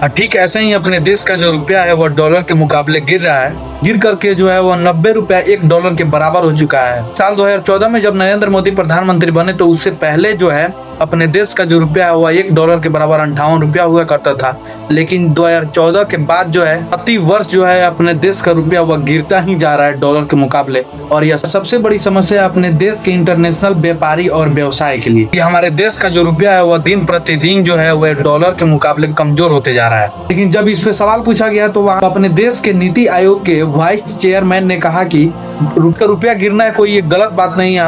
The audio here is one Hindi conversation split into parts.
ठीक ऐसे ही अपने देश का जो रुपया है वो डॉलर के मुकाबले गिर रहा है। गिर करके जो है वो 90 रुपया एक डॉलर के बराबर हो चुका है। साल 2014 में जब नरेंद्र मोदी प्रधानमंत्री बने तो उससे पहले जो है अपने देश का जो रुपया है वह एक डॉलर के बराबर 58 रुपया हुआ करता था। लेकिन 2014 के बाद जो है प्रति वर्ष जो है अपने देश का रुपया वह गिरता ही जा रहा है डॉलर के मुकाबले। और यह सबसे बड़ी समस्या है अपने देश के इंटरनेशनल व्यापारी और व्यवसाय के लिए। हमारे देश का जो रुपया है वह दिन प्रतिदिन जो है वह डॉलर के मुकाबले कमजोर होते जा रहा है। लेकिन जब इस पे सवाल पूछा गया तो वहाँ अपने देश के नीति आयोग के वाइस चेयरमैन ने कहा कि रुपया गिरना है कोई गलत बात नहीं है,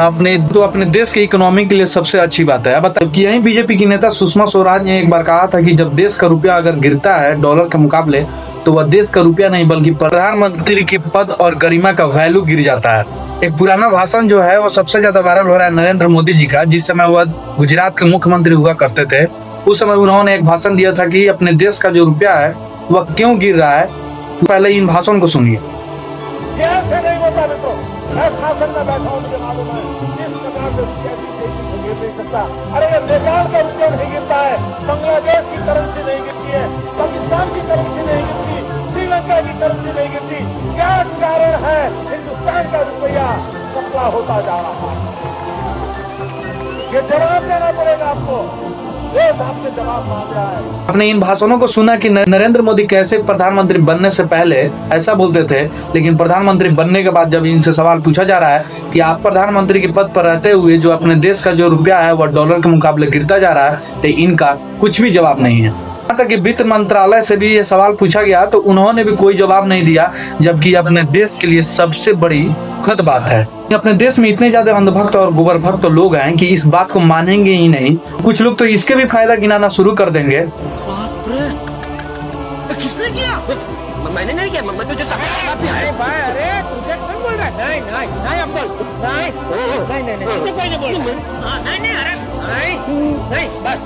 अपने देश के इकोनॉमी के लिए सबसे अच्छी बात है। अब कि यही बीजेपी की नेता सुषमा स्वराज ने एक बार कहा था कि जब देश का रुपया अगर गिरता है डॉलर के मुकाबले तो वह देश का रुपया नहीं बल्कि प्रधानमंत्री के पद और गरिमा का वैल्यू गिर जाता है। एक पुराना भाषण जो है वो सबसे ज्यादा वायरल हो रहा है नरेंद्र मोदी जी का, जिस समय वह गुजरात के मुख्यमंत्री हुआ करते थे। उस समय उन्होंने एक भाषण दिया था कि अपने देश का जो रुपया है वह क्यों गिर रहा है। पहले इन भाषण को सुनिए। ऐसे नहीं होता मित्रों, मैं शासन में बैठा हूं, मुझे मालूम है किस प्रकार से रुपया की तेजी से गिर नहीं सकता। अरे ये नेपाल का रुपया नहीं गिरता है, बांग्लादेश की करेंसी नहीं गिरती है, पाकिस्तान की करेंसी नहीं गिरती, श्रीलंका की करेंसी नहीं गिरती। क्या कारण है? हिंदुस्तान का रुपया सफला होता जा रहा है। ये जवाब देना पड़ेगा आपको, देश आपसे जवाब मांग रहा है। आपने इन भाषणों को सुना कि नरेंद्र मोदी कैसे प्रधानमंत्री बनने से पहले ऐसा बोलते थे, लेकिन प्रधानमंत्री बनने के बाद जब इनसे सवाल पूछा जा रहा है कि आप प्रधानमंत्री के पद पर रहते हुए जो अपने देश का जो रुपया है वह डॉलर के मुकाबले गिरता जा रहा है, तो इनका कुछ भी जवाब नहीं है। यहाँ तक कि वित्त मंत्रालय से भी ये सवाल पूछा गया तो उन्होंने भी कोई जवाब नहीं दिया, जबकि अपने देश के लिए सबसे बड़ी दुखद बात है। अपने देश में इतने ज्यादा अंधभक्त और गोबर भक्त लोग हैं कि इस बात को मानेंगे ही नहीं। कुछ लोग तो इसके भी फायदा गिनाना शुरू कर देंगे। बाप रे, किसने किया? मैंने नहीं किया, मैं तुझे भाई, अरे तुझे कौन बोल रहा है? नहीं नहीं नहीं अब्दुल, नहीं नहीं नहीं नहीं, कोई नहीं बोल रहा। नहीं नहीं, अरे नहीं नहीं, बस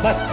बस